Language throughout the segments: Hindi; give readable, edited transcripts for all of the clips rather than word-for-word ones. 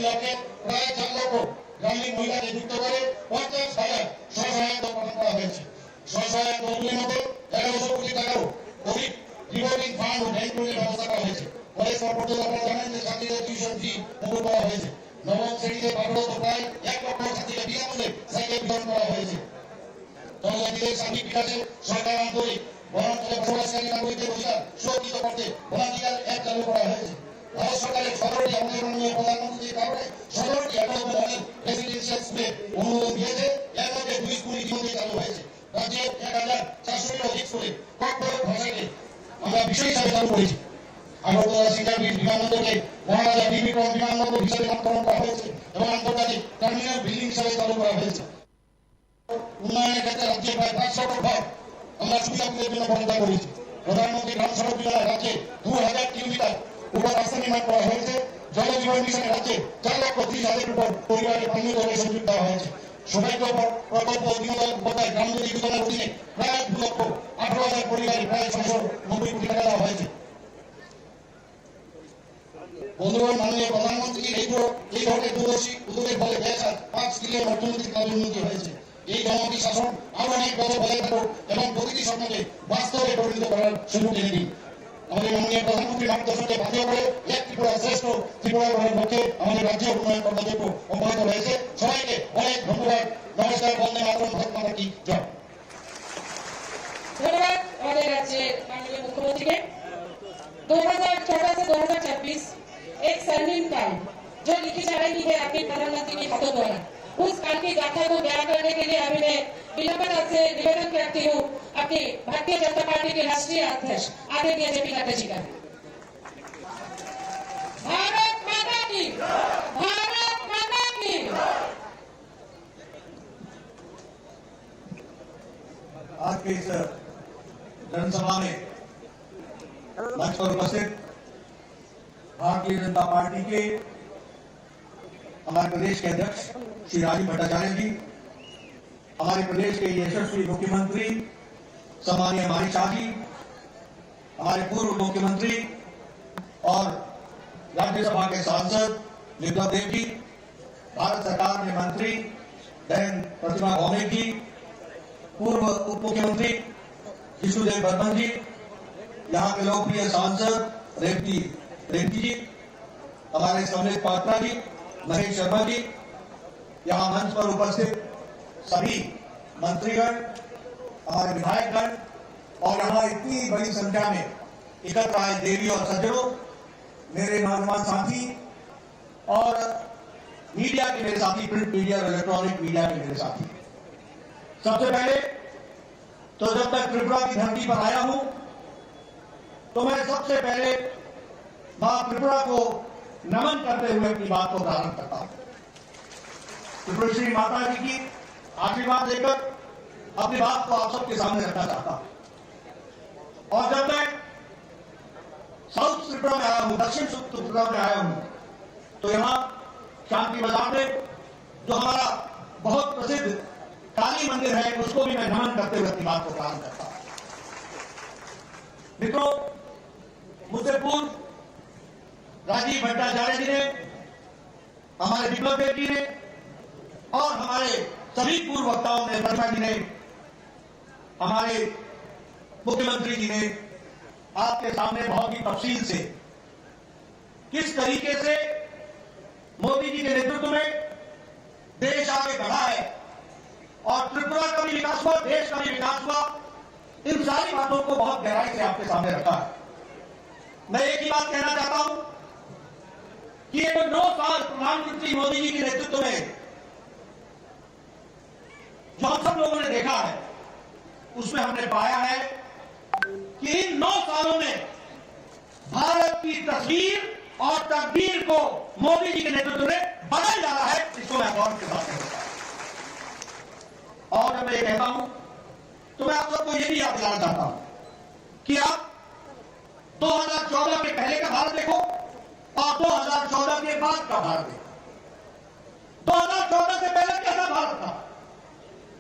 লক্ষ্যে প্রায় 4 লক্ষ গ্রামীণ মহিলাকে যুক্ত করে 50,000 স্বসহায়ক দল গঠন করা হয়েছে। স্বসহায়ক দলগুলির মধ্যে 1100 কোটি টাকারও অধিক রিভলভিং ফান্ড ও ব্যাংক লোনের ব্যবস্থা করা হয়েছে। ফলে সর্বপ্রথম আপনারা জানেন যে ছাত্রীদের টিউশন ফি মুকুব করা হয়েছে। নবম শ্রেণীতে পাঠরত প্রায় 1 লক্ষ ছাত্রীকে বিনামূল্যে সাইকেল বিতরণ করা হয়েছে। জনজাতিদের সার্বিক বিকাশে সরকার আন্তরিক বনাঞ্চলে বসবাসকারী নাগরিকদের অধিকার সুরক্ষিত করতে বনাধিকার অ্যাক্ট চালু করা হয়েছে। ভারত সরকারের 17টি আমাদের মাননীয় প্রধানমন্ত্রীর কারণে 17টি একক মডেল রেসিডেন্সিয়াল স্কুলে অনুমোদন দিয়েছে। এর মধ্যে 2 স্কুল ইতিমধ্যে চালু হয়েছে। রাজ্যে 1400 অধিক স্কুলে কর্পোরেট ভাষাকে আমরা বিষয় হিসাবে চালু করেছি। আগরতলা সিঙ্গারবিল বিমানবন্দরকে মহারাজা বিক্রম বিমানবন্দর হিসাবে নামকরণ করা হয়েছে এবং আন্তর্জাতিক টার্মিনাল বিল্ডিং হিসাবে চালু করা হয়েছে। উন্নয়নের ক্ষেত্রে রাজ্যে প্রায় 500 ঘর আমরা সুবিধাভোগীদের জন্য বরাদ্দ করেছি। প্রধানমন্ত্রী গ্রাম সড়ক যোজনায় রাজ্যে 2000 কিলোমিটার উপর রাস্তা নির্মাণ করা হয়েছে। জল জীবন মিশনের রাজ্যে 4,30,000 উপর পরিবারের পানীয় জলের সংযোগ দেওয়া হয়েছে। সৌভাগ্য প্রকল্প দীনদয়াল উপাধ্যায় গ্রামজ্যোতি যোজনার অধীনে প্রায় 2,18,000 পরিবারে প্রায় 690 কোটি টাকা দেওয়া হয়েছে। বন্ধুগণ, মাননীয় প্রধানমন্ত্রীর এই ধরনের দূরদর্শী উদ্যোগের ফলে দেশ আজ 5 ট্রিলিয়ন অর্থনৈতিক উন্নতি হয়েছে। এই জনগণের শাসন আরো অনেক বছর বজায় থাকুক এবং প্রতিটি স্বপ্নকে বাস্তবে পরিণত করার সুযোগ এনে দিন। আমাদের মাননীয় প্রধানমন্ত্রীর মার্গদর্শনকে বাধ্য করে এক ত্রিপুরা শ্রেষ্ঠ ত্রিপুরা গড়ার লক্ষ্যে আমাদের রাজ্যে উন্নয়ন কর্মযজ্ঞ অব্যাহত রয়েছে। সবাইকে অনেক ধন্যবাদ। নমস্কার। বন্দে মাতরম। ভারত মাতা কি জয়। ধন্যবাদ আমাদের রাজ্যের মাননীয় मुख्यमंत्री। 2014 से 2026 एक स्वर्णिम काल जो लिखी जा रही है अपने प्रधानमंत्री के हाथों द्वारा, उस काल की गाथा को बयां करने के लिए अभी मैं विनम्रता से निवेदन करती हूँ अपनी भारतीय जनता पार्टी के राष्ट्रीय अध्यक्ष आदरणीय जेपी नड्डा जी का। भारत माता की, भारत माता की। आज के इस जनसभा में मंच पर उपस्थित भारतीय जनता पार्टी के हमारे प्रदेश के अध्यक्ष श्री राजीव भट्टाचार्य जी, हमारे प्रदेश के यशस्वी मुख्यमंत्री सम्माननीय मानी शाह जी, हमारे पूर्व मुख्यमंत्री और राज्यसभा के सांसद विप्लव देव जी, भारत सरकार में मंत्री बहन प्रतिमा भौमिक जी, पूर्व उप मुख्यमंत्री विष्णुदेव बर्मन जी, यहाँ के लोकप्रिय सांसद रेवती जी, हमारे सम्मिलित पात्रा जी, महेश शर्मा जी, यहाँ मंच पर उपस्थित सभी मंत्रीगण, हमारे विधायकगण और यहाँ इतनी बड़ी संख्या में एकत्र आए देवी और सज्जनों, मेरे नौजवान साथी और मीडिया के मेरे साथी, प्रिंट मीडिया और इलेक्ट्रॉनिक मीडिया के मेरे साथी। सबसे पहले तो जब तक त्रिपुरा की धरती पर आया हूं तो मैं सबसे पहले मां त्रिपुरा को नमन करते हुए अपनी बात को प्रारंभ करता हूं। त्रिपुरेश्वरी माता जी की आशीर्वाद लेकर अपनी बात को आप सबके सामने रखना चाहता हूं। और जब मैं साउथ त्रिपुरा में आया हूं, दक्षिण त्रिपुरा में आया हूं, तो यहां शांति बाजार में जो हमारा बहुत प्रसिद्ध काली मंदिर है, उसको भी मैं नमन करते हुए अपनी बात को प्रारंभ करता हूं। मित्रों, मुझसे पूर्व राजीव भट्टाचार्य जी ने, हमारे विप्लव देव जी ने और हमारे सभी पूर्व वक्ताओं ने, प्रतिमा जी ने, हमारे मुख्यमंत्री जी ने आपके सामने बहुत ही तफसील से किस तरीके से मोदी जी के नेतृत्व में देश आगे बढ़ा है और त्रिपुरा का भी विकास हुआ, देश का भी विकास हुआ, इन सारी बातों को बहुत गहराई से आपके सामने रखा है। मैं एक ही बात कहना चाहता हूं कि ये 9 साल प्रधानमंत्री मोदी जी के नेतृत्व में जो हम सब लोगों ने देखा है, उसमें हमने पाया है कि इन 9 सालों में भारत की तस्वीर और तकदीर को मोदी जी के नेतृत्व में बदल डाला है। इसको मैं गौर के साथ कहता हूं। और जब मैं ये कहता हूं तो मैं आप सबको ये भी याद दिलाना चाहता हूं कि आप 2014 के पहले का भारत देखो और 2014 के बाद का भारत देखो। 2014 से पहले कैसा भारत था?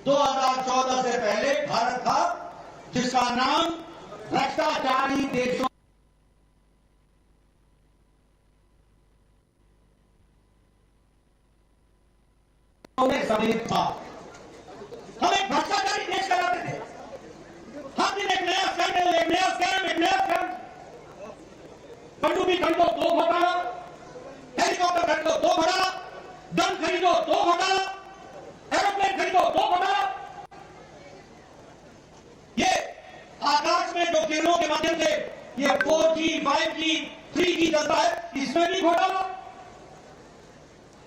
2014 से पहले भारत था जिसका नाम भ्रष्टाचारी देशों में सम्मिलित था। हम एक भ्रष्टाचारी देश कराते थे। हर दिन एक नया स्कैंडल, एक नया स्कैम, एक नया स्कैम। पनडुब्बी खरीदो तो घोटाला, हेलीकॉप्टर खरीदो तो घोटाला, गन खरीदो तो घोटाला, एरोप्लेन खरीदो तो घोटाला। ये आकाश में जो किरणों के माध्यम से ये 4G, 5G, 3G चलता है, इसमें भी घोटाला,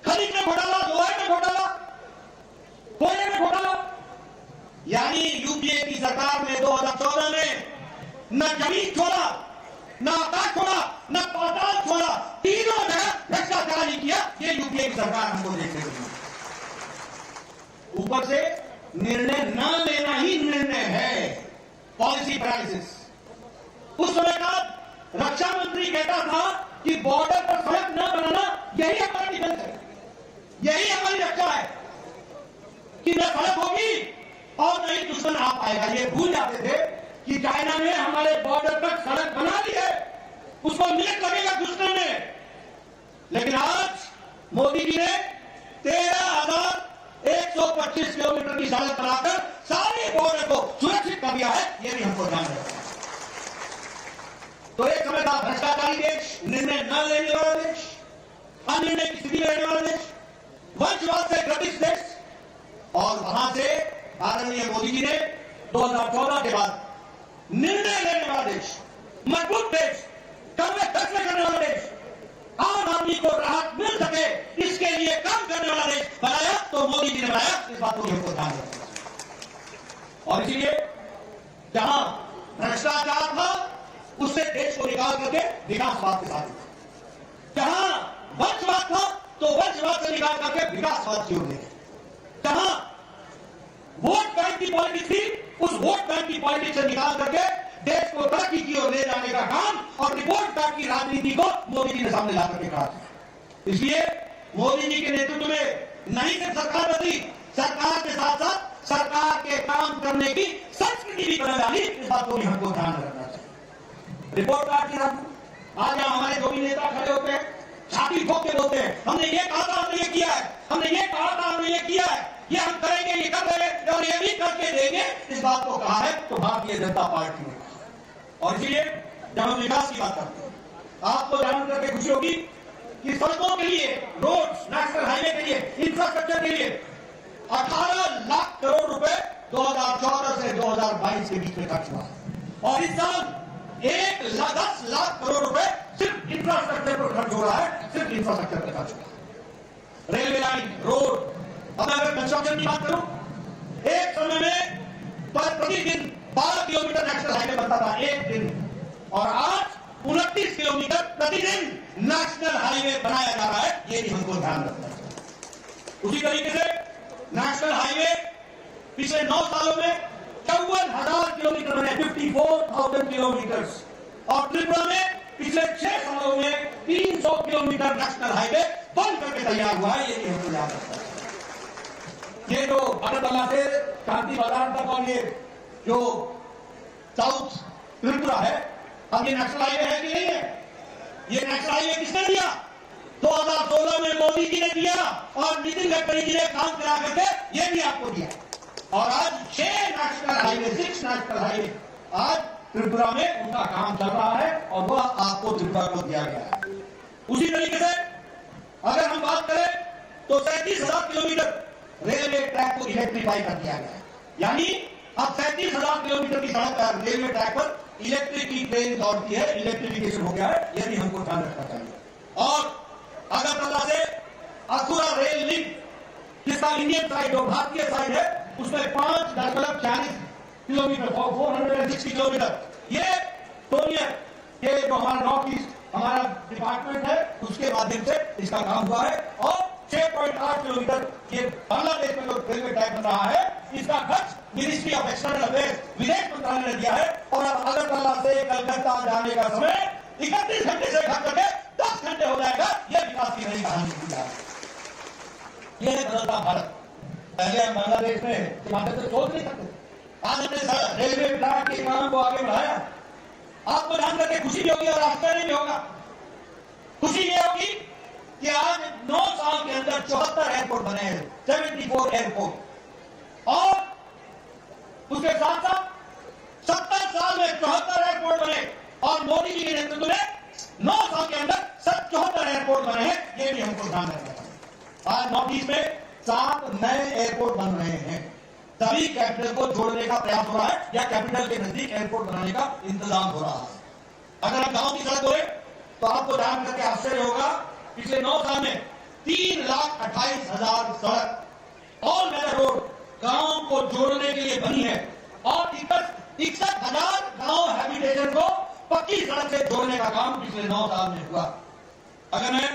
खनिज में घोटाला, लोहे में घोटाला, कोयले में घोटाला। यानी यूपीए की सरकार ने 2014 में न जमीन छोड़ा, न आकाश छोड़ा, न पाताल छोड़ा, तीनों जगह भ्रष्टाचार ही किया। ये यूपीए की सरकार हमको देखने को मिली। ऊपर से निर्णय न लेना ही निर्णय है, पॉलिसी पैरालिसिस। उस समय का रक्षा मंत्री कहता था कि बॉर्डर पर सड़क न बनाना यही हमारी डिफेंस है, यही हमारी रक्षा है कि न सड़क होगी और नहीं दुश्मन आ पाएगा। ये भूल जाते थे कि चाइना ने हमारे बॉर्डर तक सड़क बना ली है, उसको मिनट लगेगा दुश्मन में। लेकिन आज मोदी जी ने 13,125 किलोमीटर की सड़क बनाकर सारे बॉर्डर को सुरक्षित कर दिया है। ये भी हमको ध्यान रखना है। तो एक समय था भ्रष्टाचारी देश, निर्णय न लेने वाला देश, अनिर्णय की स्थिति में रहने वाला देश, वंशवाद से ग्रसित देश, और वहां से आदरणीय मोदी जी ने 2014 के बाद निर्णय लेने वाला देश, मजबूत देश, कड़वे फैसले करने वाला देश, आम आदमी को राहत मिल सके इसके लिए काम करने वाला देश बनाया। तो मोदी जी ने बनाया, इस बात को हमको ध्यान रखना। और इसीलिए जहां भ्रष्टाचार था उससे देश को निकाल करके विकासवाद के साथ, जहां वंशवाद था तो वंशवाद से निकाल करके विकासवाद की ओर ले गए, जहां वोट बैंक की पॉलिटिक्स थी उस वोट बैंक की पॉलिटिक्स से निकाल करके देश को तरक्की की ओर ले जाने का काम और रिपोर्ट बैंक की राजनीति को मोदी जी ने सामने ला करके कहा। इसलिए मोदी जी के नेतृत्व में नहीं सिर्फ सरकार बदली, सरकार के साथ साथ सरकार के काम करने की संस्कृति भी बदल डाली। इस बात को भी हमको ध्यान रखना चाहिए। रिपोर्ट कार्ड की राजनीति, आज यहाँ हमारे जो भी नेता खड़े होते हैं छाती ठोक के बोलते हैं हमने ये कहा था, हमने ये किया है, हमने ये कहा था, हमने ये किया है, ये हम करेंगे, ये कर रहे हैं और ये भी करके देंगे। इस बात को कहा है तो भारतीय जनता पार्टी ने। और इसलिए जब हम विकास की बात करते हैं, आपको जान करके खुशी होगी कि सड़कों के लिए, रोड, नेशनल हाईवे के लिए, इंफ्रास्ट्रक्चर के लिए 18 लाख करोड़ रुपए 2014 से 2022 के बीच में खर्च हुआ है। और इस साल 10 लाख करोड़ रुपए सिर्फ इंफ्रास्ट्रक्चर पर खर्च हो रहा है, सिर्फ इंफ्रास्ट्रक्चर पर खर्च हो रहा है। रेलवे लाइन, रोड, अब अगर कंस्ट्रक्शन की बात करूं, एक समय में प्रतिदिन 12 किलोमीटर नेशनल हाईवे बनता था एक दिन, और आज 29 किलोमीटर प्रतिदिन नेशनल हाईवे बनाया जा रहा है। ये भी हमको ध्यान रखना चाहिए। उसी तरीके से नेशनल हाईवे पिछले 9 सालों में 54,000 किलोमीटर बने, 54,000 किलोमीटर, और त्रिपुरा में पिछले 6 सालों में 300 किलोमीटर नेशनल हाईवे बन करके तैयार हुआ है। ये भी हमको याद रखना है। ये जो अगरतला से शांति बाजार तक और ये जो साउथ त्रिपुरा है, अब ये नेशनल हाईवे है कि नहीं है? ये नेशनल हाईवे किसने दिया? 2016 में मोदी जी ने दिया और नितिन गडकरी जी ने काम करा करके ये भी आपको दिया। और आज 6 नेशनल हाईवे आज त्रिपुरा में उनका काम चल रहा है और वह आपको त्रिपुरा को दिया गया है। उसी तरीके से अगर हम बात करें तो 37,000 किलोमीटर रेलवे ट्रैक को इलेक्ट्रीफाई कर दिया गया है। यानी अब 37,000 किलोमीटर की सड़क रेलवे ट्रैक पर इलेक्ट्रिक की ट्रेन दौड़ती है, इलेक्ट्रिफिकेशन हो गया है। यह भी हमको ध्यान रखना चाहिए। और अगरतला से अथुरा रेल लिंक, जिसका इंडियन साइड और भारतीय साइड है, उसमें 5.40 किलोमीटर, 460 किलोमीटर, ये टोनियर, ये जो हमारा नॉर्थ ईस्ट हमारा डिपार्टमेंट है उसके माध्यम से इसका काम हुआ है। और 6.8 किलोमीटर ये बांग्लादेश में जो रेलवे ट्रैक बन रहा है, इसका खर्च मिनिस्ट्री ऑफ एक्सटर्नल अफेयर्स, विदेश मंत्रालय ने दिया है। और अब अगरतला से कलकत्ता जाने का समय 31 घंटे से घट करके 10 घंटे हो जाएगा। यह विकास की नई कहानी खुल रहा है। यह है बदलता भारत। पहले हम बांग्लादेश में के माध्यम से सोच नहीं सकते, आज हमने रेलवे ट्रैक के काम को आगे बढ़ाया। आपको जान करके खुशी भी होगी और आश्चर्य भी होगा। खुशी ये होगी कि आज 9 साल के अंदर 74 एयरपोर्ट बने हैं, 74 एयरपोर्ट। और उसके साथ साथ 70 साल में 74 एयरपोर्ट बने और मोदी जी के नेतृत्व में 9 साल के अंदर 74 एयरपोर्ट बने हैं। ये भी हमको ध्यान रखना है। आज नॉर्थ ईस्ट में 7 नए एयरपोर्ट बन रहे हैं। सभी कैपिटल को जोड़ने का प्रयास हो रहा है या कैपिटल के नजदीक एयरपोर्ट बनाने का इंतजाम हो रहा है। अगर आप गांव की सड़क हो तो आपको जान करके आश्चर्य होगा, पिछले 9 साल में 3,28,000 सड़क ऑल वेदर रोड गांव को जोड़ने के लिए बनी है और 61,000 गांव हैबिटेशन को पक्की सड़क से जोड़ने का काम पिछले 9 साल में हुआ। अगर मैं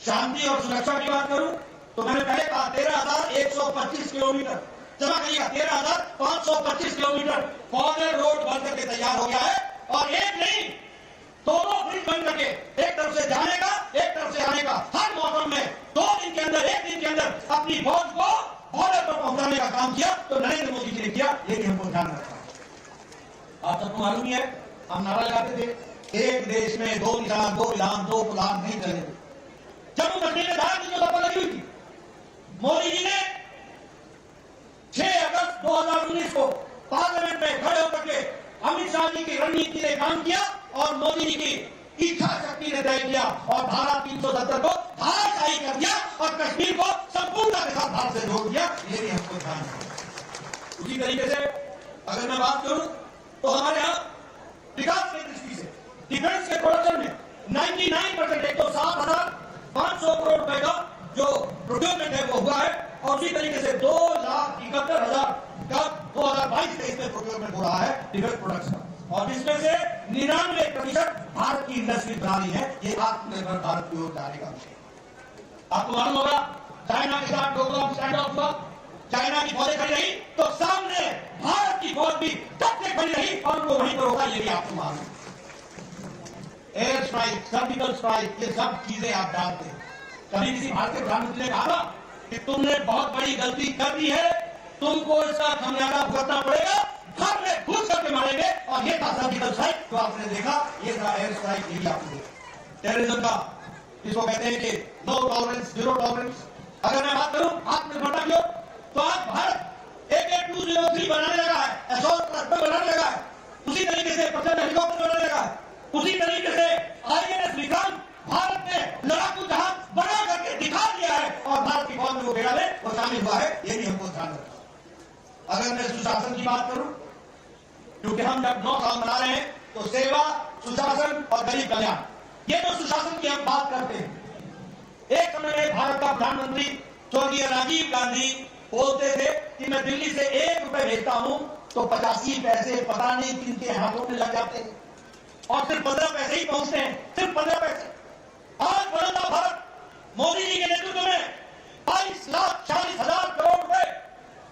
शांति और सुरक्षा की बात करूं तो मैंने पहले कहा 13,125 किलोमीटर, जमा करिएगा 13,525 किलोमीटर कॉर्नर रोड बन करके तैयार हो गया है। और एक नहीं, दोनों ब्रिज बन करके एक तरफ से जाने का एक तरफ से आने का हर मौसम में 2 दिन के अंदर 1 दिन के अंदर अपनी फौज को बॉर्डर पर पहुंचाने का काम किया। तो नरेंद्र मोदी जी ने किया, ये भी हमको ध्यान रखना है। आप सबको मालूम ही है, हम नारा लगाते थे एक देश में 2 निशान 2 विधान 2 पुलान नहीं चलेंगे। जम्मू कश्मीर में धारा की जो दफा लगी हुई थी, मोदी जी ने 6 अगस्त 2019 को पार्लियामेंट में खड़े होकर के अमित शाह जी की रणनीति ने काम किया और मोदी जी की इच्छा शक्ति ने तय किया और धारा 370 को धाराशाही कर दिया और कश्मीर को संपूर्णता के साथ भारत से जोड़ दिया। ये भी हमको ध्यान रखना। उसी तरीके से अगर मैं बात करूं तो हमारे यहाँ विकास की दृष्टि से डिफेंस के प्रोडक्शन में 99% 107,500 करोड़ रुपए का जो प्रोक्योरमेंट है वो हुआ है और उसी तरीके से 2,71,000 का 2022-23 में प्रोक्योरमेंट हो रहा है डिफेंस प्रोडक्ट्स का और इसमें से 99% भारत की इंडस्ट्री बनानी है। ये आत्मनिर्भर भारत की ओर जाने का विषय। आपको मालूम होगा चाइना के साथ डोकलाम स्टैंड ऑफ हुआ, चाइना की फौजें खड़ी रही तो सामने भारत की फौज भी तब से खड़ी रही और उनको वहीं पर होगा, ये भी आपको मालूम है। एयर स्ट्राइक, सर्जिकल स्ट्राइक, ये सब चीजें आप जानते हैं। कभी किसी भारतीय प्रधानमंत्री ने कहा कि तुमने बहुत बड़ी गलती कर दी है, तुमको इसका खमियाजा भुगतना पड़ेगा, घर में घुस करके मारेंगे। और ये था सर्जिकल स्ट्राइक जो आपने देखा, ये था एयर स्ट्राइक, ये भी आपने देखा। टेररिज्म का इसको कहते हैं कि नो टॉलरेंस, जीरो टॉलरेंस। अगर मैं बात करूं आत्मनिर्भरता की, तो आज भारत AK-203 बनाने लगा है, असॉल्ट राइफल बनाने लगा है, उसी तरीके से प्रचंड हेलीकॉप्टर बनाने लगा है, उसी तरीके से INS विक्रम भारत ने लड़ाकू जहाज बना करके दिखा दिया है और भारत की फौज में वो बेड़ा में वो शामिल हुआ है। ये भी हमको ध्यान रखना। अगर मैं सुशासन की बात करूं, क्योंकि हम जब 9 साल मना रहे हैं तो सेवा, सुशासन और गरीब कल्याण, ये जो सुशासन की हम बात करते हैं, एक समय में भारत का प्रधानमंत्री स्वर्गीय राजीव गांधी बोलते थे कि मैं दिल्ली से 1 रुपए भेजता हूं तो 85 पैसे पता नहीं किनके हाथों में लग जाते हैं और सिर्फ 15 पैसे ही पहुंचते हैं, सिर्फ 15 पैसे। आज बदलता भारत मोदी जी के नेतृत्व में 22,40,000 करोड़ रुपए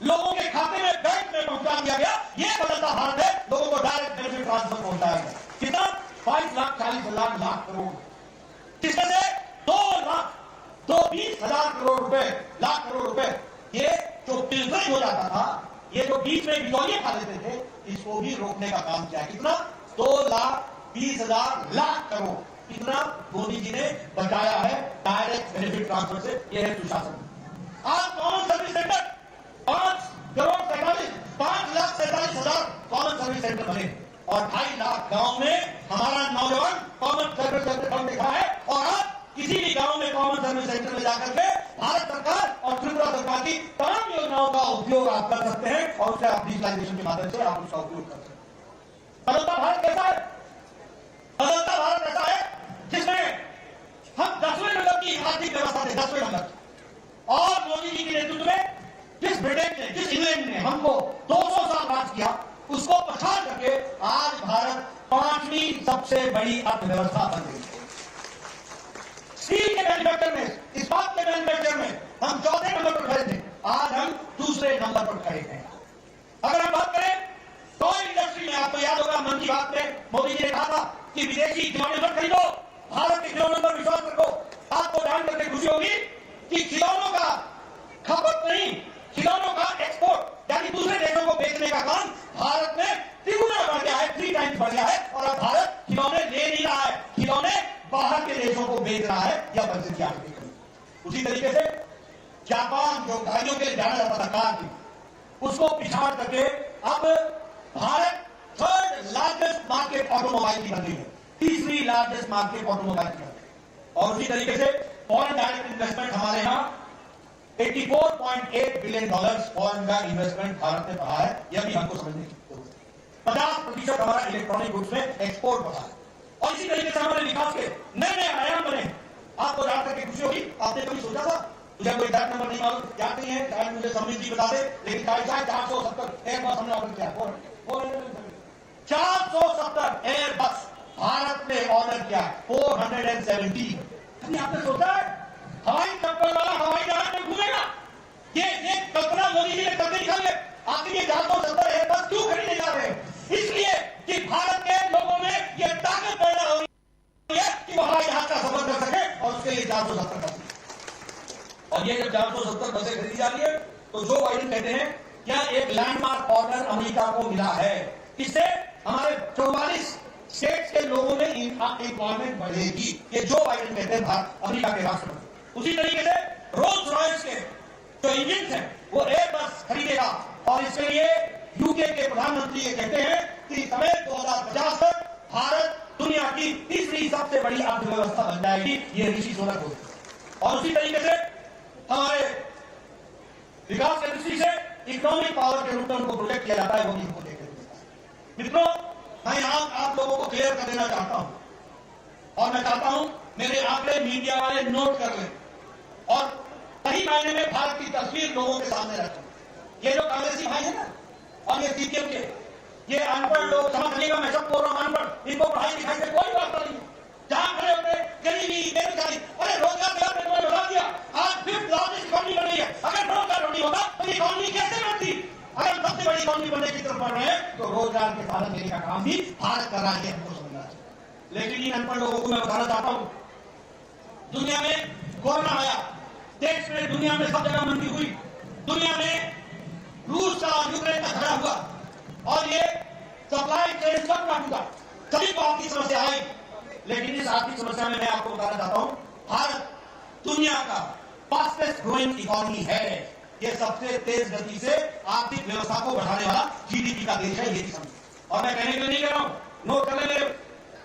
लोगों के खाते में बैंक में पहुंचा दिया गया। ये बदलता भारत है, लोगों को डायरेक्ट बेनिफिट ट्रांसफर पहुंचाया गया। कितना? 22,40,000 करोड़, जिसमें से 2,20,000 करोड़ रुपए, लाख करोड़ रुपए ये जो पिलफरिंग हो जाता था, ये जो बीच में बिचौलिए खा लेते थे, इसको भी रोकने का काम किया। कितना? 2,20,000 लाख करोड़, इतना मोदी जी ने बचाया है डायरेक्ट बेनिफिट ट्रांसफर से। यह है सुशासन। आज common service centre 5,47,000 common service centre बने और 2.5 लाख गांव में हमारा नौजवान कॉमन सर्विस सेंटर बन देखा है। और आज किसी भी गांव में कॉमन सर्विस सेंटर में जाकर के भारत सरकार और त्रिपुरा सरकार की तमाम योजनाओं का उपयोग आप कर सकते हैं और उससे आप डिजिटलाइजेशन के माध्यम से आप उसका उपयोग कर सकते हैं। बदलता भारत कैसा है? बदलता भारत ऐसा है जिसमें हम 10वें नंबर की आर्थिक व्यवस्था थे, 10वें नंबर, और मोदी जी के नेतृत्व में जिस ब्रिटेन ने, जिस इंग्लैंड ने हमको 200 साल राज किया, उसको पछाड़ करके आज भारत 5वीं सबसे बड़ी अर्थव्यवस्था बन गई है। स्टील के मैन्युफैक्चर में, इस्पात के मैन्युफैक्चर में हम 4थे नंबर पर खड़े थे, आज हम 2रे नंबर पर खड़े हैं। अगर हम बात करें टॉय इंडस्ट्री में, आपको याद होगा मन की बात में मोदी जी ने कहा था कि विदेशी खिलौने मत खरीदो, भारत के खिलौनों पर विश्वास रखो। आपको जान करके खुशी होगी कि खिलौनों का खपत नहीं, खिलौनों का एक्सपोर्ट यानी दूसरे देशों को बेचने का काम भारत में तिगुना बढ़ गया है, 3 टाइम्स बढ़ गया है। और अब भारत खिलौने ले नहीं रहा है, खिलौने बाहर के देशों को बेच रहा है या बंद किया। उसी तरीके से जापान जो गाड़ियों के लिए जाना जाता था कार की, उसको पिछाड़ करके अब Bharat 3rd largest market automobile की बन गई है, 3री लार्जेस्ट मार्केट ऑटोमोबाइल की। और उसी तरीके से फॉरेन डायरेक्ट इन्वेस्टमेंट हमारे यहाँ $84.8 बिलियन फॉरेन का इन्वेस्टमेंट भारत ने बढ़ा है। यह भी हमको समझने की जरूरत है। 50% हमारा इलेक्ट्रॉनिक गुड्स में एक्सपोर्ट बढ़ा है। और इसी तरीके से हमारे विकास के नए नए आयाम बने। आपको जान करके खुशी होगी, आपने कभी सोचा था? मुझे कोई एग्जैक्ट नंबर नहीं मालूम, याद नहीं है, शायद मुझे समृद्ध जी बता दे, लेकिन शायद 470 एयरबस हमने ऑर्डर किया। 470 एयरबस भारत ने ऑर्डर किया, 470। कभी आपने सोचा है हवाई चप्पल वाला हवाई जहाज में घूमेगा? ये कल्पना मोदी जी ने करके दिखाई है। आखिर ये 470 एयरबस क्यों खरीदे जा रहे हैं? इसलिए कि भारत के लोगों में ये ताकत पैदा हो रही है कि वो हवाई जहाज का सफर कर सके, और उसके लिए 470 बसें। और ये जब 470 बसें खरीदी जा रही है तो जो बाइडेन कहते हैं क्या एक लैंडमार्क ऑर्डर अमेरिका को मिला है। इससे हमारे 44 स्टेट्स के लोगों में एम्प्लॉयमेंट बढ़ेगी। ये जो बाइडेन कहते हैं भारत अमेरिका के राष्ट्रपति। उसी तरीके से रोल्स रॉयस के जो इंजन है वो एयरबस खरीदेगा, और इसके लिए यूके के प्रधानमंत्री ये कहते हैं कि समय 2050 तक भारत दुनिया की 3री सबसे बड़ी अर्थव्यवस्था बन जाएगी। ये ऋषि सुनक होगी। और उसी तरीके से हमारे विकास की दृष्टि से इकोनॉमिक पावर के रूप में उनको प्रोटेक्ट किया जाता है, वो भी हमको देखने को मिलता है। मित्रों, मैं यहां आप लोगों को क्लियर कर देना चाहता हूं, और मैं चाहता हूं मेरे आंकड़े मीडिया वाले नोट कर लें और सही मायने में भारत की तस्वीर लोगों के सामने रखें। ये जो कांग्रेसी भाई है ना, और ये सीपीएम के ये अनपढ़ लोग, समझ लीजिएगा मैं सब बोल रहा हूं अनपढ़, इनको पढ़ाई लिखाई से कोई बात नहीं। जहां खड़े होते गरीबी बेरोजगारी, अरे रोजगार बढ़ा दिया, आज 5th लार्जेस्ट इकोनॉमी बन रही है। अगर रोजगार नहीं होता तो इकोनॉमी कैसे बनती? अगर सबसे बड़ी इकोनॉमी बनने की तरफ बढ़ रहे हैं तो रोजगार के साधन देने का काम भी भारत कर रहा है, हमको समझना चाहिए। लेकिन इन अनपढ़ लोगों को मैं बताना चाहता हूं, दुनिया में कोरोना आया, देश में दुनिया में सब जगह मंदी हुई, दुनिया में रूस का यूक्रेन का झगड़ा हुआ, और ये सप्लाई चेन सब टूटा, सभी को आर्थिक समस्या आई। लेकिन इस आर्थिक समस्या में मैं आपको बताना चाहता हूं, भारत दुनिया का फास्टेस्ट ग्रोइंग इकोनॉमी है। ये सबसे तेज गति से आर्थिक व्यवस्था को बढ़ाने वाला जीडीपी का देश है, ये भी समझिए। और मैं कहने के लिए नहीं कह रहा हूं, नोट कर ले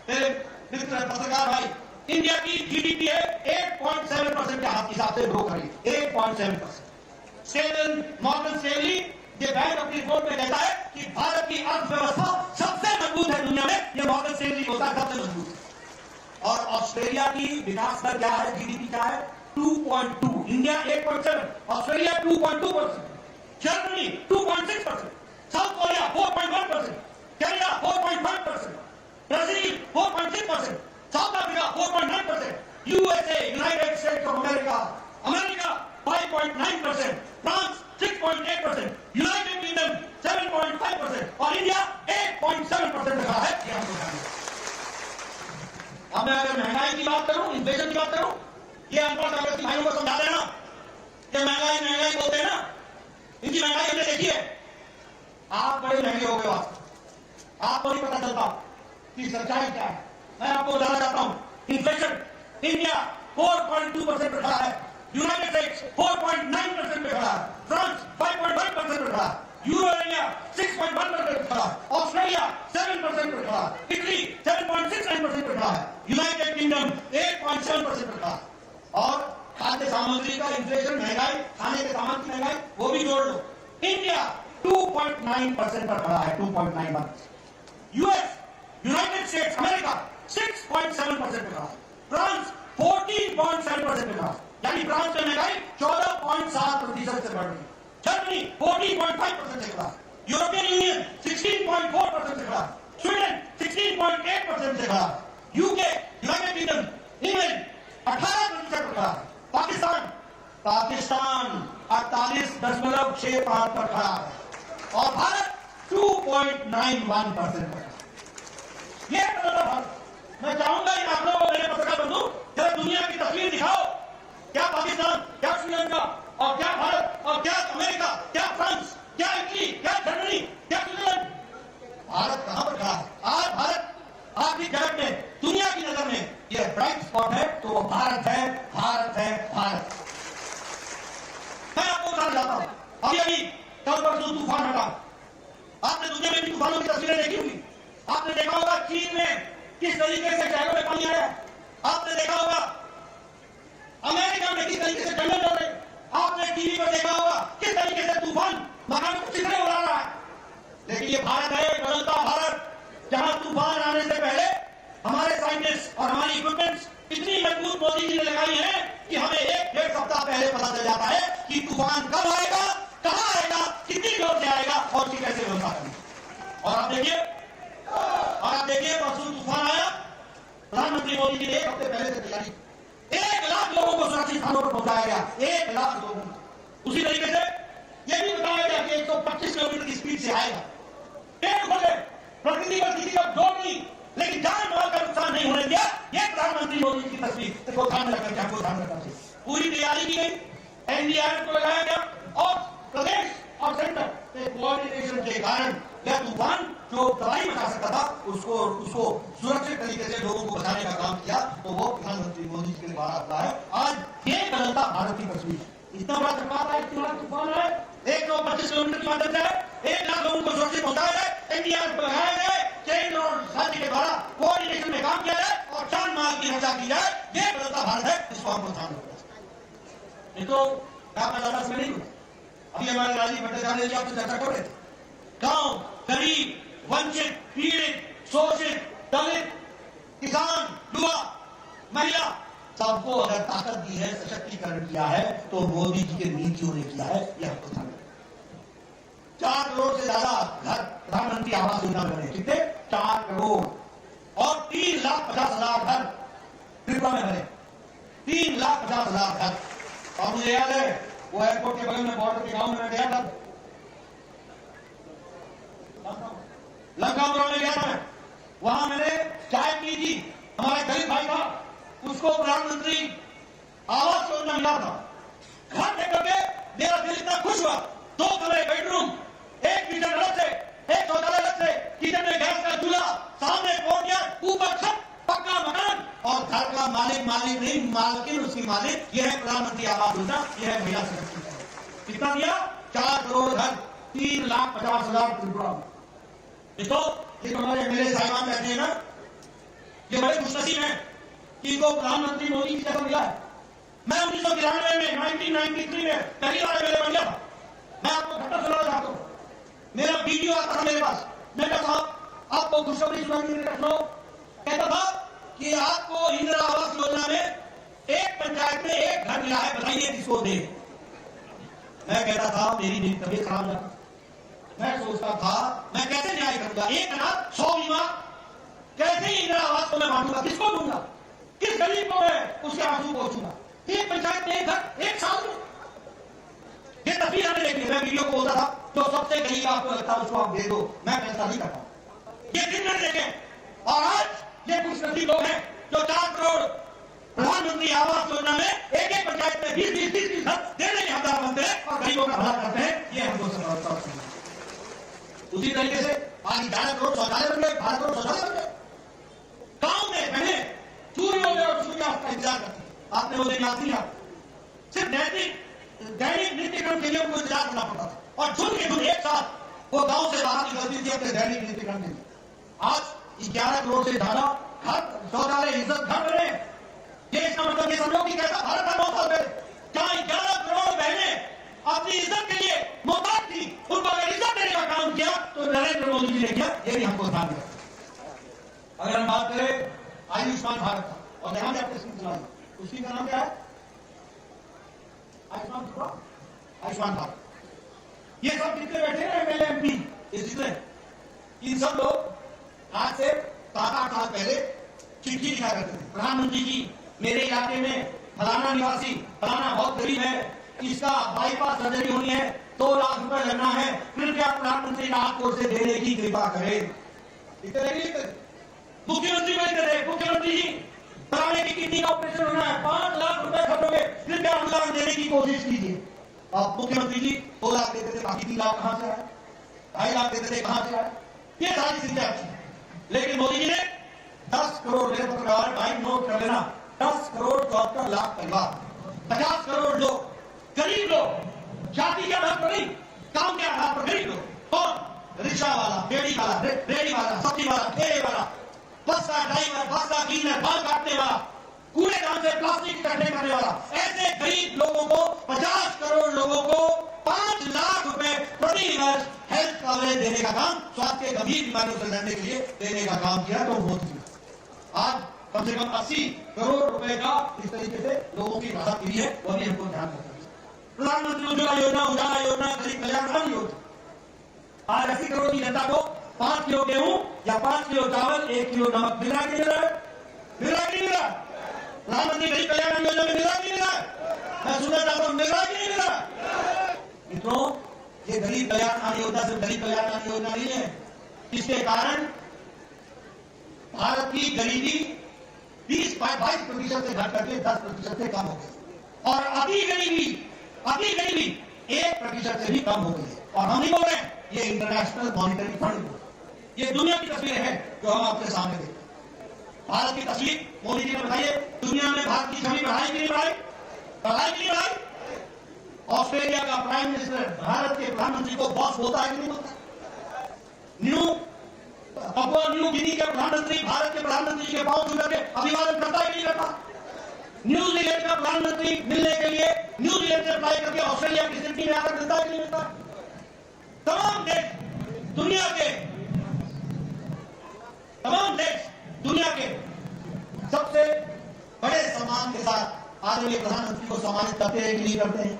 मेरे मित्र पत्रकार भाई, इंडिया की जीडीपी है 8.7% के हिसाब से ग्रो करेगी, 8.7%। स्टेबल मॉर्गन स्टेनली ये बैंक अपनी रिपोर्ट में कहता है कि भारत की अर्थव्यवस्था सबसे मजबूत है दुनिया में, ये मॉर्गन स्टेनली होता है सबसे मजबूत है। और ऑस्ट्रेलिया की विकास दर क्या है, जीडीपी क्या है, 2.2, India 8.7, Australia 2.2%, Germany 2.6%, south Korea 4.1%, Canada 4.5%, Brazil 4.6%, south Africa 4.9%, USA United states of America 5.9%, France 6.8%, United kingdom 7.5% और इंडिया 8.7% रखा है। अब मैं अगर महंगाई की बात करूं, इन्फ्लेशन की बात करूं, ये अनपढ़ कांग्रेसी भाइयों को समझा देना कि महंगाई बोलते हैं ना, इनकी महंगाई हमने देखी है। आप बड़े महंगे हो गए, आपको नहीं पता चलता कि सच्चाई क्या है। मैं आपको बताना चाहता हूं, इन्फ्लेशन इंडिया 4.2% पे खड़ा है, यूनाइटेड स्टेट्स 4.9% पे खड़ा है, फ्रांस 5.1% पे खड़ा है, यूरो एरिया 6.1% पे खड़ा है, ऑस्ट्रेलिया 7% पे खड़ा है, इटली 7.69% पे खड़ा है, यूनाइटेड किंगडम 8.7% पे खड़ा है। और खाद्य सामग्री का इन्फ्लेशन, महंगाई, खाने के सामान की महंगाई, वो भी जोड़ लो, इंडिया 2.9% पर खड़ा है, 2.91%। यूएस यूनाइटेड स्टेट्स अमेरिका 6.7% पे खड़ा है, फ्रांस 14.7% पे खड़ा है, यानी फ्रांस में महंगाई 14.7% से बढ़ रही है, जर्मनी 14.5% से खड़ा है, यूरोपियन यूनियन 16.4% से खड़ा है, स्वीडन 16.8% से खड़ा है, यूके यूनाइटेड किंगडम इंग्लैंड 18% पर खड़ा है, पाकिस्तान 48.65 पर खड़ा है, और भारत 2.91% पर। ये भारत, मैं चाहूंगा इन आंकड़ों को मेरे पत्रकार बंधु जरा दुनिया की तस्वीर दिखाओ, क्या पाकिस्तान, क्या श्रीलंका, और क्या भारत, और क्या अमेरिका, क्या फ्रांस, क्या इटली, क्या जर्मनी, क्या स्विट्जरलैंड, भारत कहां पर खड़ा है? आज भारत आर्थिक जगत में, दुनिया की नजर में ये ब्राइट स्पॉट है, तो वो भारत है, भारत है, भारत। अभी अभी कल परसों तूफान हटा, आपने दुनिया में भी तूफानों की तस्वीरें देखी होंगी। आपने देखा होगा चीन में किस तरीके से शहरों में पानी आया, आपने देखा होगा अमेरिका में किस तरीके से जंगल जल रहे, आपने टीवी पर देखा होगा किस तरीके से तूफान मकान को चिथड़े उड़ा रहा है। लेकिन ये भारत है, बदलता भारत, जहां तूफान आने से पहले हमारे साइंटिस्ट और हमारी इक्विपमेंट्स इतनी मजबूत मोदी जी ने लगाई है कि हमें 1-1.5 सप्ताह पहले पता चल जाता है कि तूफान कब आएगा, कहां आएगा, कितनी जोर से आएगा और उसकी कैसे व्यवस्था करनी। और आप देखिए परसों तूफान आया, प्रधानमंत्री मोदी जी ने 1 हफ्ते पहले से तैयारी, 1 लाख लोगों को सुरक्षित स्थानों पर पहुंचाया गया, 1 लाख लोगों को। उसी तरीके से यह भी बताया गया कि 125 किलोमीटर की स्पीड से आएगा। पेड़ खोले, प्रकृति पर किसी का जोर नहीं, लेकिन जान माल का नुकसान नहीं होने दिया। यह प्रधानमंत्री मोदी की तस्वीर, इसको ध्यान में रखकर आपको ध्यान रखना चाहिए। पूरी तैयारी की गई, एनडीआरएफ को लगाया गया और प्रदेश और सेंटर के कोऑर्डिनेशन के कारण यह तूफान जो तबाही मचा सकता था उसको सुरक्षित तरीके से लोगों को बचाने का काम किया, तो वो प्रधानमंत्री मोदी जी के द्वारा आता है। आज ये बदलता भारत की तस्वीर, इतना बड़ा चक्रवात है, इतना बड़ा तूफान है, 125 किलोमीटर की मदद है, 1 लाख लोगों को सुरक्षित पहुंचाया जाए, एनडीआरएफ को लगाया जाए, केंद्र और राज्य के द्वारा कोऑर्डिनेशन में काम किया जाए और जान माल की रक्षा की जाए। ये बदलता भारत है, इसको हमको ध्यान रखना चाहिए। नहीं तो मैं ज्यादा समय नहीं हूं। अभी हमारे राजीव भट्टाचार्य जी आपसे चर्चा कर रहे थे, गांव, गरीब, वंचित, पीड़ित, शोषित, दलित, किसान, युवा, महिला, सबको अगर ताकत दी है, सशक्तिकरण किया है, तो मोदी जी के नीतियों ने किया है। यह हमको ध्यान रखना। 4 करोड़ से ज्यादा घर प्रधानमंत्री आवास योजना में बने, कितने? 4 करोड़ और 3,50,000 घर त्रिपुरा में बने, 3,50,000 घर। और मुझे याद है वो एयरपोर्ट के बगल में बॉर्डर के गांव में मैं गया था, लखनऊ में गया था मैं, वहां मैंने चाय पी थी, हमारा गरीब भाई था, उसको प्रधानमंत्री आवास योजना मिला था। घर देकर के मेरा दिल इतना खुश हुआ, 2 कमरे, बेडरूम, 1 किचन अलग से, 1 शौचालय अलग से, किचन में गैस का चूल्हा, सामने कोर्टयार्ड, ऊपर छत, पक्का मकान और घर का मालिक नहीं, मालकिन उसकी मालिक। यह है प्रधानमंत्री आवास योजना, यह है महिला सशक्तिकरण। कितना दिया? 4 करोड़ घर, 3,50,000 त्रिपुरा में। तो ये हमारे एमएलए साहिबान कहते हैं ना, ये बड़े खुशनसीब हैं कि इनको प्रधानमंत्री मोदी की जगह मिला है। मैं 1993 में 1993 में पहली बार एमएलए बन गया था। मैं आपको घटना सुनाना चाहता हूँ। मेरा वीडियो आता था मेरे पास, मैं कहता था आपको खुशखबरी सुनाऊं, कहता था कि आपको इंदिरा आवास योजना में एक पंचायत में 1 घर मिला है, बताइए किसको दे। मैं कहता था मेरी तबीयत खराब जाती, मैं सोचता था मैं कैसे न्याय करूंगा, 1 अनाथ 100 बीमा, कैसे इंदिरा आवास को मैं बांटूंगा, किसको दूंगा, किस गरीब को मैं उसके आंसू पहुंचूंगा। 1 पंचायत में 1 घर 1 साल में। ये तस्वीर हमने देखी, मैं वीडियो को बोलता था जो सबसे गरीब आपको लगता है उसको आप दे दो, मैं पैसा नहीं करता। ये दिन मैंने देखे और आज ये कुछ नसीब लोग हैं जो 4 करोड़ प्रधानमंत्री आवास योजना में एक पंचायत में 20-20 घर देने के हकदार बनते हैं और गरीबों का भला करते हैं। ये हमको समझता है। उसी तरीके से आज 11 करोड़ शौचालय बन गए, 12 करोड़ शौचालय बन गए। गांव में पहले सूर्योदय और सूर्यास्त का इंतजार करते, आपने वो दिन याद किया, सिर्फ दैनिक नित्यक्रम के लिए उनको इंतजार करना पड़ता था और झुंड के झुंड एक साथ वो गांव से बाहर निकलती थी अपने दैनिक नित्यक्रम के लिए। आज 11 करोड़ से ज्यादा घर, शौचालय, इज्जत घर बने। ये इसका मतलब ये समझो कि कैसा भारत था 9 साल पहले, जहां 11 करोड़ बहनें अपनी इज्जत के लिए मोहताज थी, उनको अगर इज्जत देने का काम किया तो नरेंद्र मोदी जी ने किया। ये भी हमको ध्यान रखना। अगर हम बात करें आयुष्मान भारत का, और यहां भी आपको स्कीम चलाई, उसी का नाम क्या है? आयुष्मान भारत। ये सब जितने बैठे हैं एमएलए एमपी, जितने, इन सब लोग आज से 7-8 साल पहले चिट्ठी लिखा करते थे, प्रधानमंत्री जी मेरे इलाके में फलाना निवासी, फलाना बहुत गरीब है, इसका बाईपास सर्जरी होनी है, 2 लाख रुपए लगना है, कृपया प्रधानमंत्री राहत कोष से देने की कृपा करें। मुख्यमंत्री को लिखते, मुख्यमंत्री जी फलाने की किडनी का ऑपरेशन होना है, 5 लाख रुपए खर्च होंगे, कृपया अनुदान देने की कोशिश कीजिए। अब मुख्यमंत्री जी 2 लाख देते थे, बाकी 3 लाख कहां से आए, 2.5 लाख देते थे, कहां से आए, ये सारी चीजें अच्छी। लेकिन मोदी जी ने 10 करोड़ भाई नोट कर लेना, 10 करोड़ 74 लाख परिवार, 50 करोड़ लोग, गरीब लोग, जाति का बात नहीं, वाला, रेडी वाला, सब्जी वाला, ठेले वाला, बस का ड्राइवर, बस का क्लीनर, बाल काटने वाला, कूड़ेदान से प्लास्टिक इकट्ठे करने वाला, ऐसे गरीब लोगों को 50 करोड़ लोगों को 5 लाख रुपए प्रति वर्ष हेल्थ कवरेज देने का काम, स्वास्थ्य के गंभीर बीमारियों से लड़ने के लिए देने का काम किया तो मोदी जी। आज कम से कम 80 करोड़ रुपए का इस तरीके से लोगों की राहत के लिए वो भी हमको ध्यान रखना है। प्रधानमंत्री उज्ज्वला योजना, उजाला योजना, गरीब कल्याण अन्न योजना, आज 80 करोड़ की जनता को 5 किलो गेहूं या 5 किलो चावल, 1 किलो नमक मिल रहा है कि नहीं मिल रहा है? मिल रहा है कि नहीं मिल रहा? प्रधानमंत्री गरीब कल्याण अन्न योजना में मिल रहा है कि नहीं मिल रहा? मैं सुनना चाहता हूं, मिल रहा है कि नहीं मिल रहा? मित्रों, ये गरीब कल्याण अन्न योजना सिर्फ गरीब कल्याण अन्न योजना नहीं है। इसके कारण भारत की गरीबी 22% से घट करके 10% से कम हो गई और अति गरीबी 1% से भी कम हो गई है। और हम नहीं बोल रहे हैं, ये इंटरनेशनल मॉनिटरी फंड, ये दुनिया की तस्वीर है जो हम आपके सामने देखते हैं। भारत की तस्वीर मोदी जी ने बताइए, दुनिया में भारत की छवि बढ़ाई कि नहीं बढ़ाई? बढ़ाई कि नहीं बढ़ाई? ऑस्ट्रेलिया का प्राइम मिनिस्टर भारत के प्रधानमंत्री को बॉस बोलता है कि नहीं बोलता? papua न्यू गिनी के प्रधानमंत्री भारत के प्रधानमंत्री के पांव छू करके अभिवादन करता है कि नहीं करता? न्यूजीलैंड का प्रधानमंत्री मिलने के लिए न्यूजीलैंड से फ्लाई करके ऑस्ट्रेलिया की सिडनी में आकर मिलता है कि नहीं मिलता? तमाम देश दुनिया के सबसे बड़े सम्मान के साथ आदरणीय प्रधानमंत्री को सम्मानित करते हैं कि नहीं करते हैं?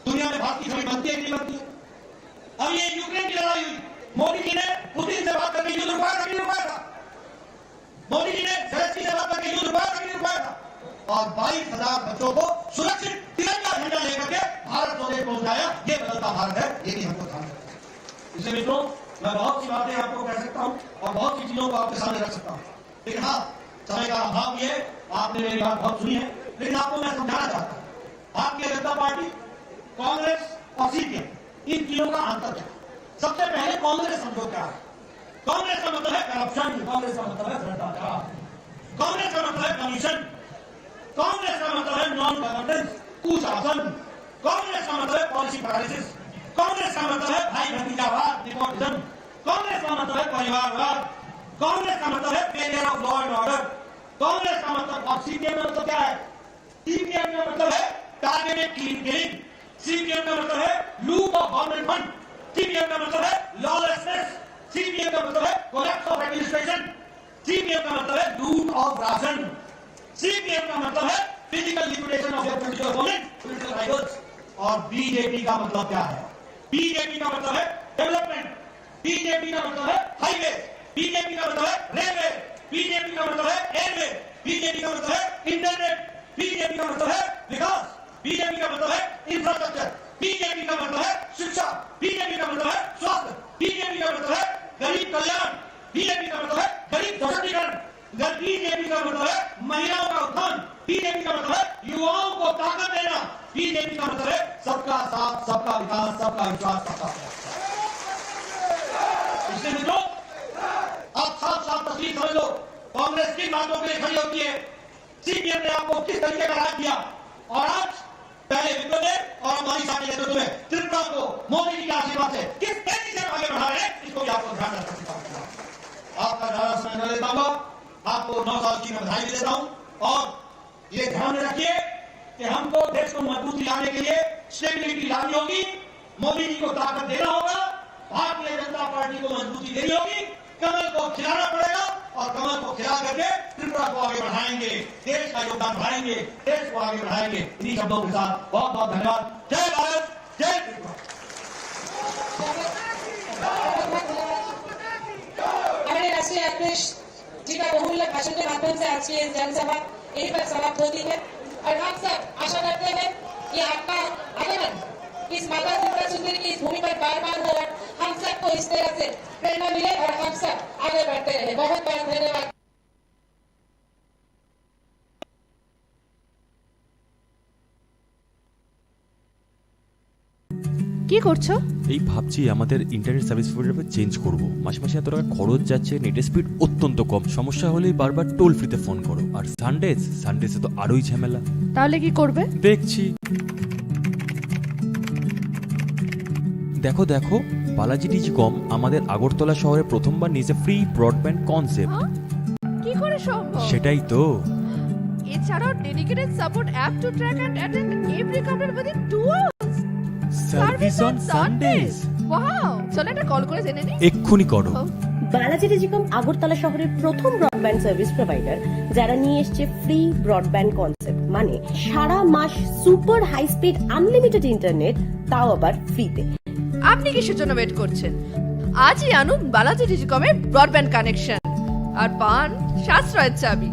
दुनिया में भारत की छवि बनती है कि नहीं बनती है? अब ये यूक्रेन की लड़ाई हुई, मोदी जी ने पुतिन से बात करके युद्ध रुकाया था कि नहीं रुकाया था? मोदी जी ने जेलेंस्की से बात करके युद्ध रुकाया था कि नहीं रुकाया था? और 22,000 बच्चों को सुरक्षित तिरंगा झंडा लेकर के भारत को पहुंचाया। ये बदलता भारत है, ये भी हमको ध्यान रखना है। इसलिए मित्रों, मैं बहुत सी बातें आपको कह सकता हूं और बहुत सी चीजों को आपके सामने रख सकता हूं, लेकिन हाँ, समय का अभाव ये, आपने मेरी बात बहुत सुनी है, लेकिन आपको मैं समझाना चाहता हूं, भारतीय जनता पार्टी, कांग्रेस और सीपीएम, इन तीनों का अंतर क्या है? सबसे पहले कांग्रेस समझो क्या है। कांग्रेस का मतलब है करप्शन, कांग्रेस का मतलब है भ्रष्टाचार, कांग्रेस का मतलब है कमीशन, कांग्रेस का मतलब है नॉन गवर्नेंस, कुशासन, कांग्रेस का मतलब है पॉलिसी पैरालिसिस, कांग्रेस का मतलब है भाई भतीजावाद, नेपोटिज्म, कांग्रेस का मतलब है परिवारवाद, कांग्रेस का मतलब है failure of law and order, Congress का मतलब, और सीपीएम का मतलब क्या है? सीपीएम का मतलब है टारगेटेड किलिंग, सीपीएम का मतलब है लूट ऑफ गवर्नमेंट फंड, सीपीएम का मतलब है लॉलेसनेस, सीपीएम का मतलब है कोलैप्स ऑफ एडमिनिस्ट्रेशन, सीपीएम का मतलब है लूट ऑफ राशन, सीपीएम का मतलब है physical liquidation of your political opponent, political rivals. और बीजेपी का मतलब क्या है? बीजेपी का मतलब है डेवलपमेंट, बीजेपी का मतलब है हाईवे, बीजेपी का मतलब है रेलवे, बीजेपी का मतलब है एयरवे, बीजेपी का मतलब है इंटरनेट, बीजेपी का मतलब है विकास, बीजेपी का मतलब है इंफ्रास्ट्रक्चर, बीजेपी का मतलब है शिक्षा, बीजेपी का मतलब है स्वास्थ्य, बीजेपी का मतलब है गरीब कल्याण, बीजेपी का मतलब है गरीब सशक्तिकरण, बीजेपी का मतलब है महिलाओं का उत्थान, बीजेपी का मतलब है युवाओं को ताकत देना, बीजेपी का मतलब है सबका साथ, सबका विकास, सबका विश्वास, सबका प्रयास। इसलिए मित्रों, आप साफ तस्वीर समझ लो, कांग्रेस किन बातों के लिए खड़ी होती है, सीपीएम ने आपको किस तरीके का राज दिया, और आज पहले विप्लव और हमारी साथी नेतृत्व में त्रिपुरा को मोदी जी के आशीर्वाद से किस तेजी से आगे बढ़ा रहे हैं, इसको भी आपको ध्यान रखना है। आपका ज्यादा समय न लेता हुआ आपको 9 साल की मैं बधाई भी देता हूं, और ये ध्यान में रखिए कि हमको देश को मजबूती लाने के लिए स्टेबिलिटी लानी होगी, मोदी जी को ताकत देना होगा, भारतीय जनता पार्टी को मजबूती देनी होगी, कमल को खिलाना पड़ेगा, और कमल को खिला करके त्रिपुरा को आगे बढ़ाएंगे, देश का योगदान बढ़ाएंगे, देश को आगे बढ़ाएंगे। इन्हीं शब्दों के साथ बहुत बहुत धन्यवाद। जय भारत, जय त्रिपुरा। हमारे राष्ट्रीय अध्यक्ष जी का बहुमूल्य भाषण के माध्यम से आज की जनसभा यहीं पर समाप्त होती है, और हम सब आशा करते हैं कि आपका आगमन इस माता त्रिपुरा सुंदरी की इस भूमि पर बार बार हो, और हम सबको इस तरह से प्रेरणा मिले और हम सब आगे बढ़ते रहे। बहुत बहुत धन्यवाद। কি করছো? এই ভাবছি আমাদের ইন্টারনেট সার্ভিস প্রোভাইডার চেঞ্জ করব। মাসে মাসে এত টাকা খরচ যাচ্ছে, নেটের স্পিড অত্যন্ত কম, সমস্যা হলেই বারবার টোল ফ্রিতে ফোন করো। আর সানডেসে তো আরোই ঝামেলা। তাহলে কি করবে? দেখছি। দেখো বালাজি ডিজিকম আমাদের আগরতলা শহরে প্রথমবার নিয়েছে ফ্রি ব্রডব্যান্ড কনসেপ্ট। কি করে সম্ভব? সেটাই তো। এছাড়াও dedicated support app to track and attend every complaint within 2 hours. Service on Sundays. Wow, চলো একটা কল করে জেনে নিই। এক্ষুনি করো। বালাজি টেলিকম আগরতলা শহরের প্রথম ব্রডব্যান্ড সার্ভিস প্রোভাইডার, যারা নিয়ে এসছে ফ্রি ব্রডব্যান্ড কনসেপ্ট, মানে সারা মাস super high speed unlimited internet, তাও আবার ফ্রিতে। আপনি কিসের জন্য ওয়েট করছেন? আজই আনুন বালাজি ডিজিকমের ব্রডব্যান্ড কানেকশন আর পান সাশ্রয়ের চাবি।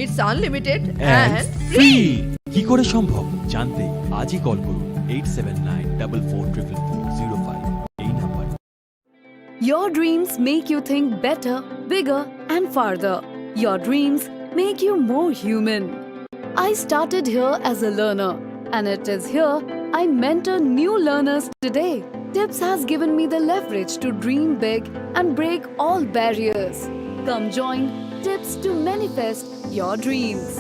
It's unlimited and free. কি করে সম্ভব জানতে আজই কল করুন 8794440405 এই নাম্বারে। Your dreams make you think better, bigger, and farther. Your dreams make you more human. I started here as a learner, and it is here I mentor new learners today. Tips has given me the leverage to dream big and break all barriers. Come join Tips to manifest your dreams.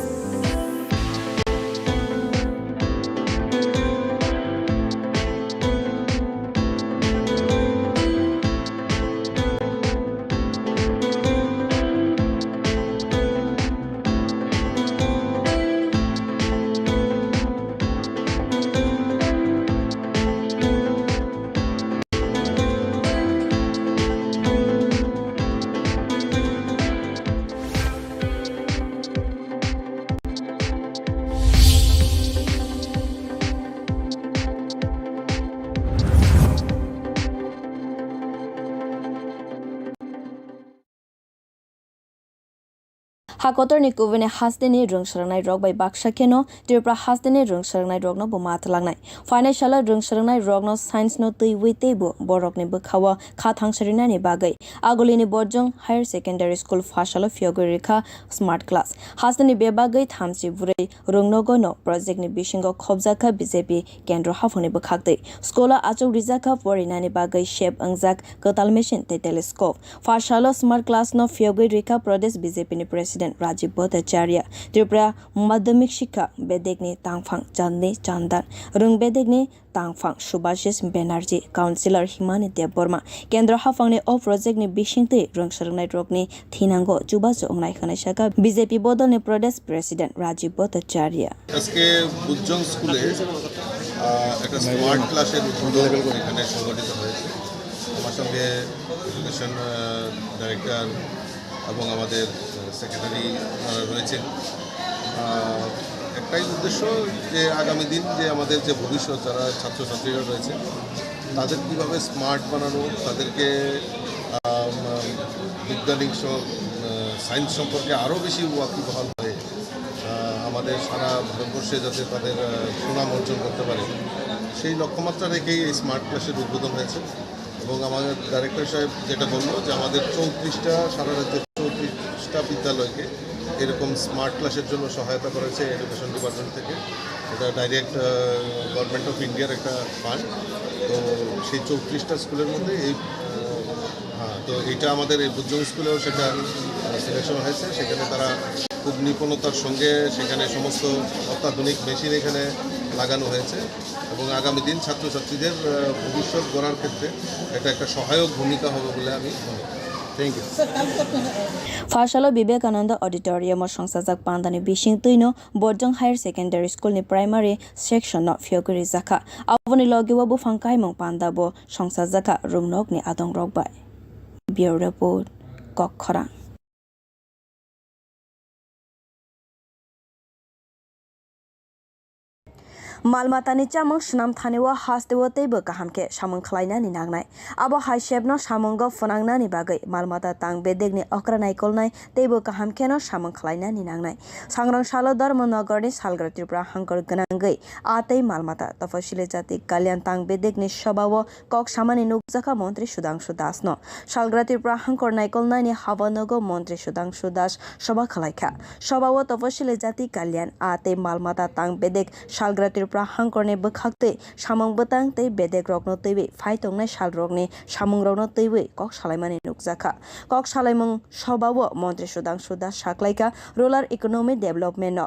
Hakotorni kuvene hasdeni rungsharangnai rok bai baksakeno tirpra hasdeni rungsharangnai rok no bo matlangnai financial rungsharangnai rok no science no tui witebo borokni bukhawa khathangsharinani bagai agolini borjong higher secondary school fashalo fiogorikha smart class hasdeni bebagai thamsi burei rungnogo no project ni bishingo khobjaka BJP kendro hafoni bukhakdei skola achok rijaka porinani bagai shape angjak kotal machine te telescope fashalo smart class no fiogorikha pradesh BJP ni president Rajiv Bhattacharya Tripura Madhyamik Shikha Bedekni Tangphang Chandni Chandan Rung Bedekni Tangphang Subhashis Banerjee Councillor Himani Debborma Kendra Hafangni O project ni bishingte rungsharangnai rokni thinango chubacho ongnai khanai shaka BJP bodol ni Pradesh President Rajiv Bhattacharya আজকে বুজজং স্কুলে একটা স্মার্ট ক্লাসের উদ্বোধন এখানে সংগঠিত হয়েছে। আমার সঙ্গে এডুকেশন ডাইরেক্টর এবং আমাদের সেক্রেটারি রয়েছেন। একটাই উদ্দেশ্য যে আগামী দিন যে আমাদের যে ভবিষ্যৎ যারা ছাত্রছাত্রীরা রয়েছে তাদের কীভাবে স্মার্ট বানানো, তাদেরকে বৈজ্ঞানিক সায়েন্স সম্পর্কে আরও বেশি ওয়াকিবহাল হয়ে আমাদের সারা ভারতবর্ষে যাতে তাদের সুনাম অর্জন করতে পারে সেই লক্ষ্যমাত্রা রেখেই এই স্মার্ট ক্লাসের উদ্বোধন হয়েছে। এবং আমাদের ডাইরেক্টর সাহেব যেটা বললো যে আমাদের 34টা সারা রাজ্যের 34টা বিদ্যালয়কে এরকম স্মার্ট ক্লাসের জন্য সহায়তা করেছে এডুকেশন ডিপার্টমেন্ট থেকে। এটা ডাইরেক্ট গভর্নমেন্ট অফ ইন্ডিয়ার একটা ফান্ড। তো সেই 34টা স্কুলের মধ্যে এই তো এইটা আমাদের এই বুজজং স্কুলেও সেটা সিলেকশন হয়েছে। সেখানে তারা খুব নিপুণতার সঙ্গে সেখানে সমস্ত অত্যাধুনিক মেশিন এখানে লাগানো হয়েছে এবং আগামী দিন ছাত্রছাত্রীদের ভবিষ্যৎ গড়ার ক্ষেত্রে এটা একটা সহায়ক ভূমিকা হবে বলে আমি মনে করি। Thank you. Fashalo Vivekananda Auditorium o songsajak pandani bishing tuino Borjong Higher Secondary School ni primary section no fioguri jaka aboni logiwa bu phangkai mong panda bo songsajaka rungnok ni adong rokbai Bureau Report Kokkhorang Malmatani chamang shnam thanewa hastewo teibo kahamke samung khlainani nagnai abo haishebno samunggo phonangnani bagai malmata tang bedegni okranai kolnai teibo kahamke no samung khlainani nagnai sangrang salo dharmanagarni salgra tripura hangkor ganangei atei malmata tafasili jati kalyan tang bedegni sabawo kok samani nukjaka mantri Sudhanshu Das no salgra tripura hangkor naikolnani habanogo mantri Sudhanshu Das sabha khalaikha sabawo tafasili jati kalyan atei malmata tang bedek salgra Hangkorne bukhakte samung butang tei bedek rokno teibe phaitongnai sal rokni samung rokno teibe kok salaimani nukjaka kok salaimung sabawo mantri Sudhanshu Das saklaika rural economic development no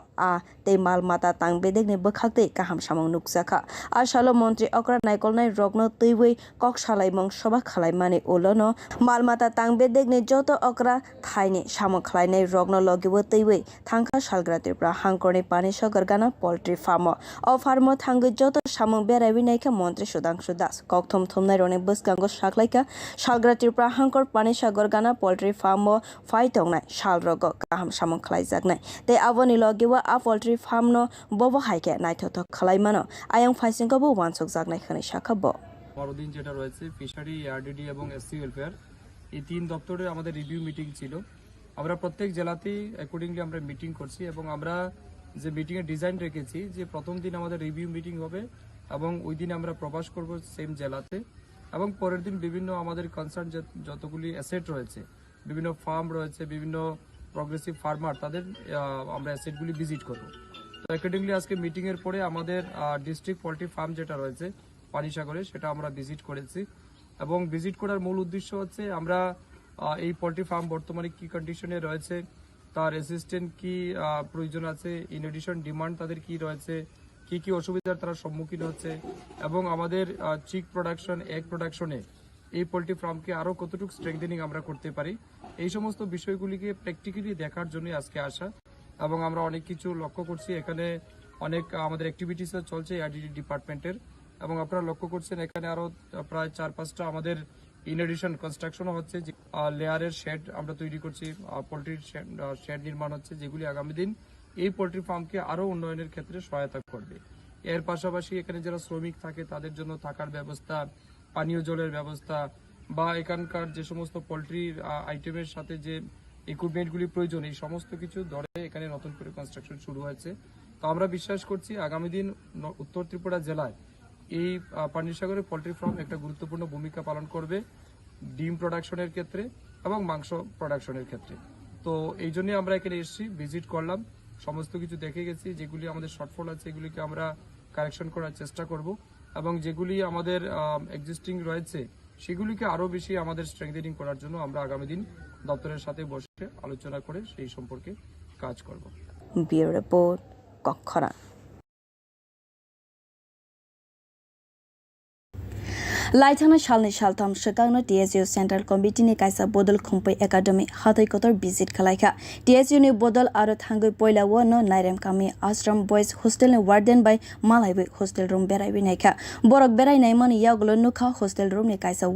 te mal mata tang bedek ni bekhakte kaham samang nukjaka ar salo mantri okra naikolnai rokno tuiwi kok salai mong soba khalai mani olono mal mata tang bedek ni joto okra thaini samang khlainai rokno logibo tuiwi thangka salgra tripura hangkorni pani sagar gana poultry farm o farm thangui joto samang berai naika mantri Sudhanshu Das kokthom thomnai roni bwskango saklaika salgra tripura hangkor pani sagar gana poultry farm phai tongnai salrogo kaham samang khlaijaknai te aboni logibo a poultry farm no bobo haike naithotok khlaimano ayang phaisingko bo wansok jaknai khani sakabo বড়দিন যেটা রয়েছে ফিশারি আরডিডি এবং এসসি ওয়েলফেয়ার এই তিন দপ্তরে আমাদের রিভিউ মিটিং ছিল আমরা প্রত্যেক জেলাতেই অ্যাকর্ডিংলি আমরা মিটিং করছি এবং আমরা যে মিটিং এর ডিজাইন রেখেছি যে প্রথম দিন আমাদের রিভিউ মিটিং হবে এবং ওই দিন আমরা প্রকাশ করব সেম জেলাতে এবং পরের দিন বিভিন্ন আমাদের কনসার্ন যতগুলি অ্যাসেট রয়েছে বিভিন্ন ফার্ম রয়েছে বিভিন্ন প্রগ্রেসিভ ফার্মার তাদের আমরা অ্যাসেটগুলি ভিজিট করব তো অ্যাকর্ডিংলি আজকে মিটিং এর পরে আমাদের ডিস্ট্রিক্ট পোল্ট্রি ফার্ম যেটা রয়েছে পানিসাগরে সেটা আমরা ভিজিট করেছি এবং ভিজিট করার মূল উদ্দেশ্য হচ্ছে আমরা এই পোল্ট্রি ফার্ম বর্তমানে কি কন্ডিশনে রয়েছে তার অ্যাসিস্ট্যান্ট কি প্রয়োজন আছে ইন এডিশন ডিমান্ড তাদের কি রয়েছে কি কি অসুবিধার তারা সম্মুখীন হচ্ছে এবং আমাদের চিক প্রোডাকশন এগ প্রোডাকশনে এই পোল্ট্রি ফার্মকে আরো কতটুকু স্ট্রেংথেনিং আমরা করতে পারি এই সমস্ত বিষয়গুলিকে প্র্যাকটিক্যালি দেখার জন্য আজকে আসা এবং আমরা অনেক কিছু লক্ষ্য করছি এখানে অনেক আমাদের অ্যাক্টিভিটিস চলছে আইডিডি ডিপার্টমেন্টের এবং আপনারা লক্ষ্য করছেন এখানে আরো প্রায় 4-5টা আমাদের ইন এডিশন কনস্ট্রাকশনও হচ্ছে লেয়ারের শেড আমরা তৈরি করছি পোল্ট্রির শেড নির্মাণ হচ্ছে যেগুলি আগামী দিন এই পোল্ট্রি ফার্মকে আরো উন্নয়নের ক্ষেত্রে সহায়তা করবে এর পাশাপাশি এখানে যারা শ্রমিক থাকে তাদের জন্য থাকার ব্যবস্থা পানীয় জলের ব্যবস্থা বা এখানকার যে সমস্ত পোল্ট্রির আইটেমের সাথে যে ইকুইপমেন্টগুলি প্রয়োজন এই সমস্ত কিছু ধরে এখানে নতুন করে কনস্ট্রাকশন শুরু হয়েছে তো আমরা বিশ্বাস করছি আগামী দিন উত্তর ত্রিপুরা জেলায় এই পানিসাগরে পোল্ট্রি ফার্ম একটা গুরুত্বপূর্ণ ভূমিকা পালন করবে ডিম প্রোডাকশনের ক্ষেত্রে এবং মাংস প্রোডাকশনের ক্ষেত্রে তো এই জন্য আমরা এখানে এসেছি ভিজিট করলাম সমস্ত কিছু দেখে গেছি যেগুলি আমাদের শর্টফল আছে এগুলিকে আমরা কারেকশন করার চেষ্টা করব এবং যেগুলি আমাদের এক্সিস্টিং রয়েছে সেগুলিকে আরো বেশি আমাদের স্ট্রেংথেনিং করার জন্য আমরা আগামী দিন দপ্তরের সাথে বসে আলোচনা করে সেই সম্পর্কে কাজ করব ব্যুরো রিপোর্ট কক্ষরা Laithana Shalni Shaltam Shikagno TSU Central Committee ni kaisa bodol khumpai academy hatai kotor visit khalaika TSU ni bodol aro thangoi poila wono Nairem Kami Ashram Boys Hostel ni warden by Malaiwi hostel room berai naika borok berai nai mani yaglo nukha hostel room ni kaisa